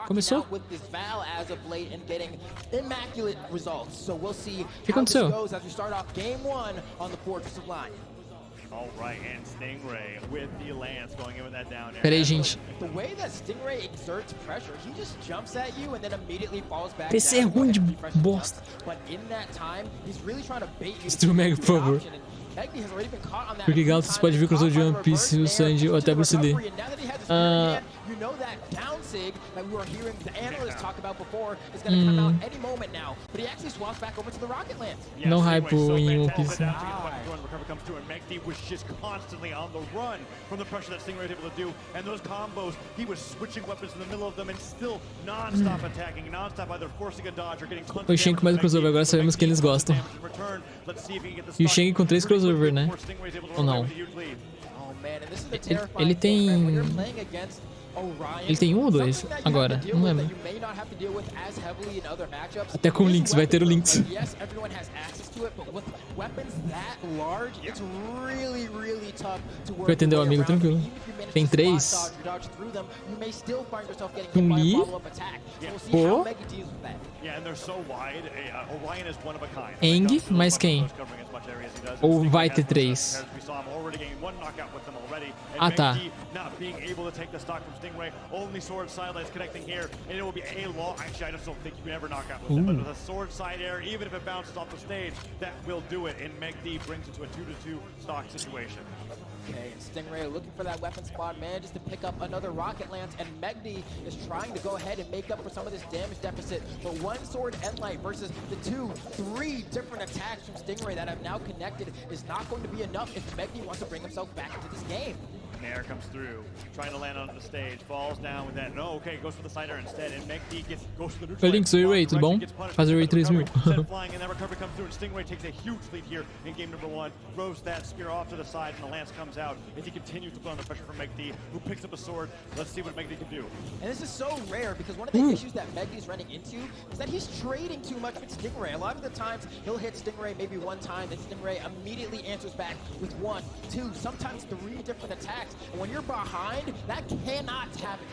Começou? O que aconteceu? Peraí, gente. PC é ruim de bosta. Destrua o Mega, por favor. Porque Galactus pode vir crossover de One Piece, o Sanji ou até Bruce Lee. Não hype em One Piece. O Shen com mais crossover, agora sabemos que eles gostam. E o Shen com 3 crossover, né? Ou não? Ele tem... Ele tem 1 ou 2 agora? Não lembro. Até com o Lynx, vai ter o Lynx. Vai atender o amigo, tranquilo. Tem 3. Um Lee. Pô. Eng, mais quem? Ou vai ter 3? Ah, tá. Okay, and Stingray looking for that weapon spot, manages to pick up another rocket lance, and Megdi is trying to go ahead and make up for some of this damage deficit. But one sword Endlight versus the 3 different attacks from Stingray that have now connected is not going to be enough if Megdi wants to bring himself back into this game. Nair comes through, trying to land on the stage, falls down with that. No, okay, goes for the sider instead, and Megdi goes for the neutral. Lynx, oi, oi, tudo bom? Faz o Ray 3000. Flying, and that recovery comes through, and Stingray takes a huge lead here in game number 1. Throws that spear off to the side, and the lance comes out as he continues to put on the pressure from Megdi, who picks up a sword. Let's see what Megdi can do. And this is so rare because one of the issues that Megdi's running into is that he's trading too much with Stingray. A lot of the times he'll hit Stingray maybe one time, then Stingray immediately answers back with 1, 2, sometimes 3 different attacks. And when you're behind, that cannot happen.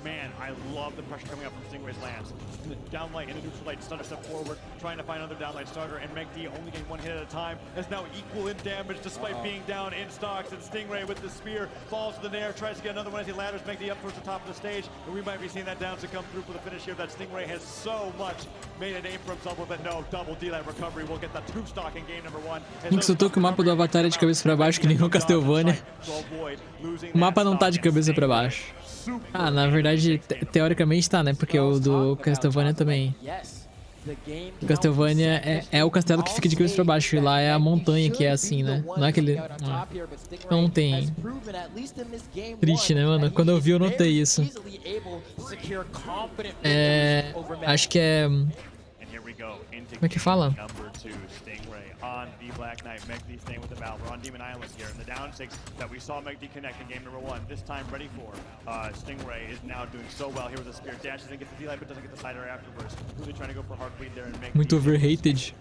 Man, I love the pressure coming up from Stingray's lance. The downlight and the neutral light stutter step forward, trying to find another downlight starter, and Megdi only getting 1 hit at a time, is now equal in damage despite being down in stocks, and Stingray with the spear falls to the Nair, tries to get another one as he ladders Megdi up towards the top of the stage, and we might be seeing that down to come through for the finish here. That Stingray has so much made a name for himself with, but no, double D-light recovery. We'll get the 2 stock in game number 1. Lynx, eu tô com o mapa do Avatar é de cabeça pra baixo, que nem o Castlevania. O mapa não tá de cabeça pra baixo. Ah, na verdade, teoricamente tá, né? Porque o do Castlevania também. O Castlevania é o castelo que fica de cabeça pra baixo. E lá é a montanha que é assim, né? Não é aquele... Não tem... Triste, né, mano? Quando eu vi, eu notei isso. Acho que é... Como é que fala? On the Black Knight, Megdi staying with the battle. We're on Demon Island here, and the down 6 that we saw Megdi connect in game number 1. This time ready for Stingray is now doing so well here with the spear. Dashes and gets the D-light, but doesn't get the sider afterwards. Really trying to go for hard bleed there and Megdi. Muito overrated.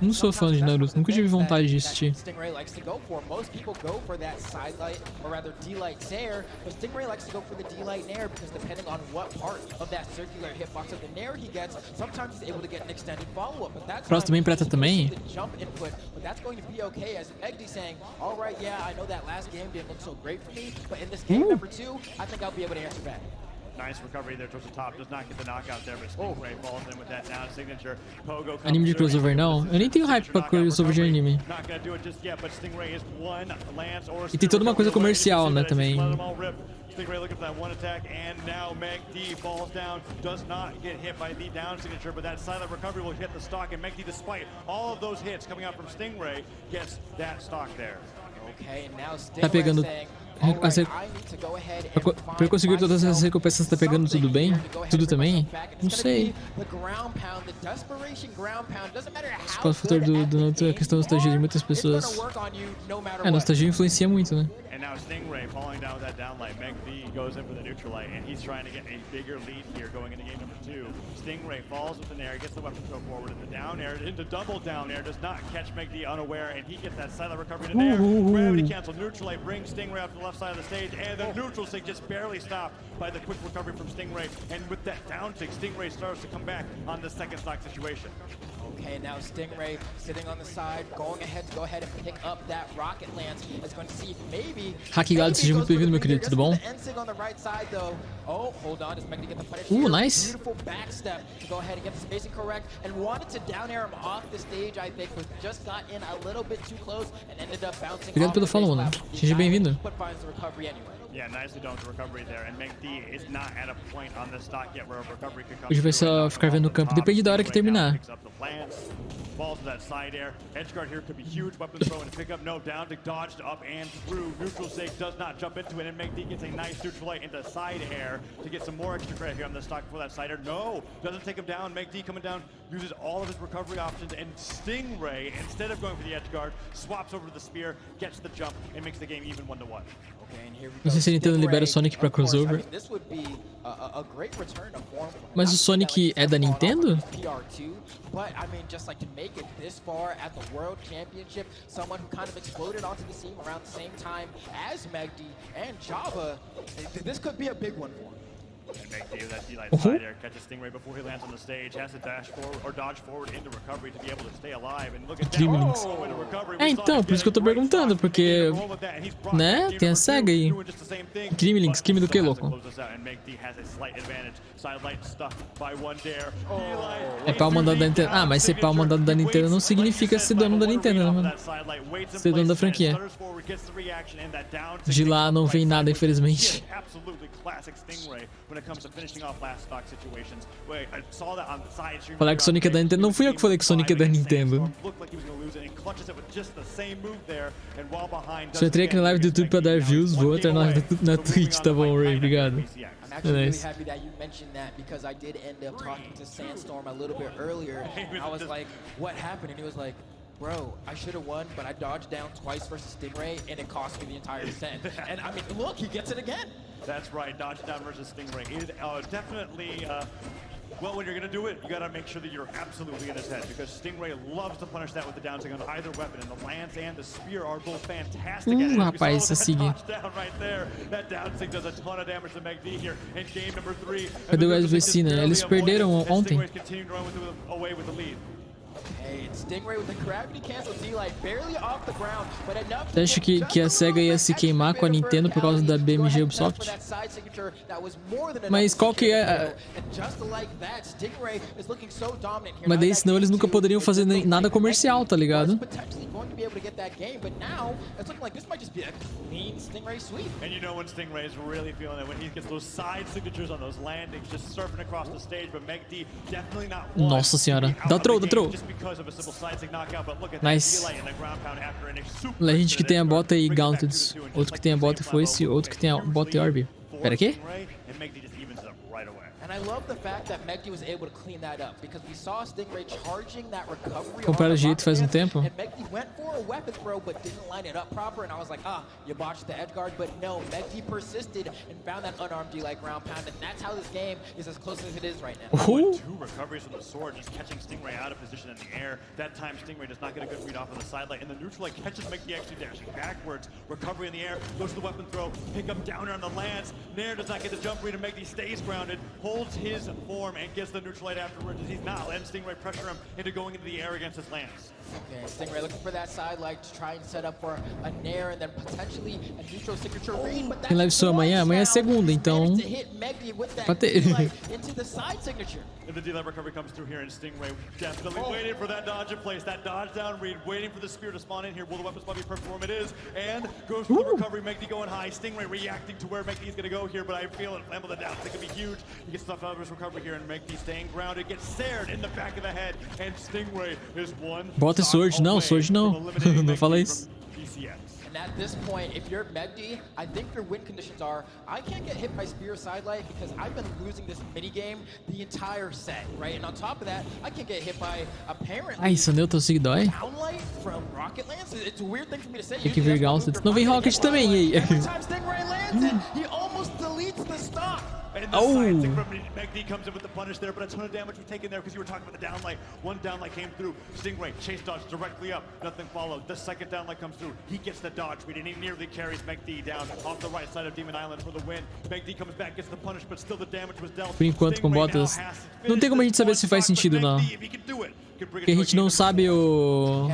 Não sou fã de Naruto, nunca tive vontade de assistir. Stingray likes to go for. Most people go for that side light, or rather D-light Nair, but Stingray likes to go for the D-light Nair because depending on what part of that circular hitbox of the Nair he gets, sometimes he's able to get an extended follow-up. But that's Próximo também preta também. Jump input, but that's going to be okay as Megdi saying, all right, yeah, I know that last game didn't look so great for me, but in this game number 2, I think I'll be able to answer back. Nice recovery there towards the top. Does not get the knockout there, but Stingray falls in with that down signature. Pogo anime de crossover não? Eu nem tenho hype pra crossover de anime. E tem toda uma coisa comercial, né, também. Stingray looking for that 1 attack, and now Megdi falls down, does not get hit by the down signature, but that silent recovery will hit the stock, and Megdi, despite all of those hits coming out from Stingray, gets that stock there. Okay, and now Tá pegando... Pra eu conseguir todas essas recompensas, tá pegando tudo bem? Tudo também? Não sei. O fator do Naruto é a questão da nostalgia de muitas pessoas. A nostalgia influencia muito, né? And now Stingray falling down with that downlight. McD goes in for the neutral light, and he's trying to get a bigger lead here going into game number 2. Stingray falls with an air, gets the weapon throw forward in the down air, into double down air, does not catch McD unaware, and he gets that silent recovery in air. Gravity cancel, neutral light brings Stingray up to the left side of the stage, and the neutral sig just barely stopped by the quick recovery from Stingray. And with that down sig, Stingray starts to come back on the second stock situation. Okay, now Stingray sitting on the side, going ahead to go ahead and pick up that rocket lance. Is going to see if maybe. Hackigado, seja muito bem-vindo, meu querido, tudo bom? On the right side, though. Oh, hold on, does Megdy get the punish? Nice. Beautiful back step to go ahead and get the spacing correct, and wanted to down air him off the stage, I think, but just got in a little bit too close and ended up bouncing. Obrigado pelo follow, mano. Seja bem-vindo. But finds the recovery anyway. Yeah, nicely done with the recovery there, and McD is not at a point on this stock yet where a recovery could come. Hoje vai só ficar vendo o campo, depende da hora que terminar. Falls to that side air. Edge guard here could be huge. Weapon throw and pick up. No, down to dodged up and through. Neutral sig does not jump into it, and McD gets a nice neutral light into side air to get some more extra credit here on the stock for that side air. No, doesn't take him down. McD coming down, uses all of his recovery options, and Stingray, instead of going for the edge guard, swaps over to the spear, gets the jump, and makes the game even 1-1. Não sei se a Nintendo libera o Sonic pra crossover. Mas o Sonic é da Nintendo? But I mean, just like to make it this far at the World Championship, someone who kind of exploded onto the scene around the same time as Megdy and Java, this could be a big one for him. And McD with that D-light side air catches Stingray before he lands on the stage, has to dash forward or dodge forward into recovery to be able to stay alive. And look at that. É, então, por isso que eu tô perguntando, porque, né, tem a SEGA aí. Crime, Lynx, crime do que, louco? É pau mandado da Nintendo. Ah, mas ser pau mandado da Nintendo não significa ser dono da Nintendo, né, mano? Ser dono da franquia. De lá não vem nada, infelizmente. Falar que Sonic é da Nintendo. Não fui eu que falei que Sonic é da Nintendo. Só entrei aqui na live do YouTube pra dar views. Vou entrar na live na Twitch, tá bom, Ray? Obrigado. I'm actually really happy that you mentioned that because I did end up talking to Sandstorm a little bit earlier. I was like, what happened? And he was like, bro, I should have won, but I dodged down twice versus Stingray, and it cost me the entire set. And I mean, look, he gets it again. That's right, dodge down versus Stingray. It is definitely, well, when you're going to do it, you got to make sure that you're absolutely in his head, because Stingray loves to punish that with the downsig on either weapon, and the lance and the spear are both fantastic at it. Rapaz, esse sig. Down right there. That downsig does a ton of damage to McD here in game number 3. Cadê o SVC, né? Eles perderam ontem. Away with the lead. Você acha que a SEGA ia se queimar com a Nintendo por causa da BMG Ubisoft? Mas qual que é... Mas daí senão eles nunca poderiam fazer nada comercial, tá ligado? And you know when Stingray is really feeling it, when he gets those side signatures on those landings, just surfing across the stage, but McD definitely not one. Nossa senhora. Dá throw, dá throw. Nice. Legend que tem a bota e Gaunted. Outro que tem a bota e Foice, outro que tem a bota e Orb. Pera aqui? And I love the fact that McD was able to clean that up because we saw Stingray charging that recovery. Compraram o jeito faz tempo. And McD went for a weapon throw but didn't line it up proper, and I was like, you botched the edge guard, but no, McD persisted and found that unarmed D-like ground pound, and that's how this game is as close as it is right now. Ooh. 2 recoveries from the sword, just catching Stingray out of position in the air. That time Stingray does not get a good read off on the side light, and the neutral light catches McD actually dashing backwards. Recovery in the air, goes to the weapon throw, pick up downer on the lance. Nair does not get the jump read, and McD stays grounded, holds his form and gets the neutral light afterwards, as he's not letting Stingray pressure him into going into the air against his lance. Okay, Stingray looking for that side light to try and set up for a Nair and then potentially a neutral signature read, but Tem live só amanhã? Amanhã é segunda, então... Into the side signature. If the D-light recovery comes through here, and Stingray definitely waiting for that dodge in place, that dodge down read, waiting for the spear to spawn in here. Will the weapon spot be perfect for him? It is, and goes for the recovery. McD going high. Stingray reacting to where McD is going to go here, but I feel it. Flammable the down. It could be huge. He gets stuff out of his recovery here, and McD staying grounded, gets stared in the back of the head, and Stingray is one. Bota Sword, não, Sword não. Não fala isso. And at this point, if you're Megdi, I think your win conditions are, I can't get hit by Spear Sidelight because I've been losing this minigame the entire set, right? And on top of that, I can't get hit by apparently Ai, isso neutral sig dói. downlight from Rocket Lance. It's a weird thing for me to say. Tem que vir Gauntlet. Não vem Rocket também, e aí? Every time Stingray lands it, he almost deletes the stock. And the side stick from MAIS comes in with the punish there, but a ton of damage was taken there because you were talking about the downlight. One downlight came through. Stingray chase dodge directly up. Nothing followed. The second downlight comes through. He gets the dodge read and he nearly carries MAIS down off the right side of Demon Island for the win. MAIS comes back, gets the punish, but still the damage was dealt. Por enquanto, com botas, não tem como a gente saber se faz sentido ou não. Porque a gente não sabe o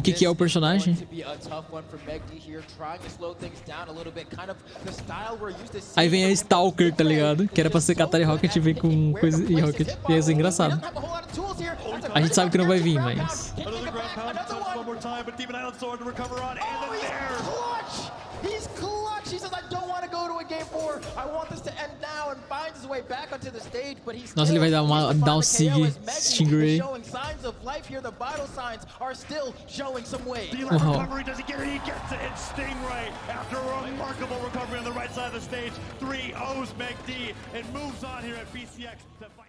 que é o personagem. Aí vem a Stalker, tá ligado? Que era pra ser Katari Rocket e vem com coisa e Rocket. E ia ser engraçado. A gente sabe que não vai vir, mas... He's clutch! He says, I don't want to go to a game 4. I want this to end now, and finds his way back onto the stage, but he's Nossa, ele vai dar um sig Stingray. showing signs of life here. The vital signs are still showing some weight. Recovery, does he get it? He gets it. It's Stingray after a remarkable recovery on the right side of the stage. 3-0's MAIS and moves on here at BCX to fight.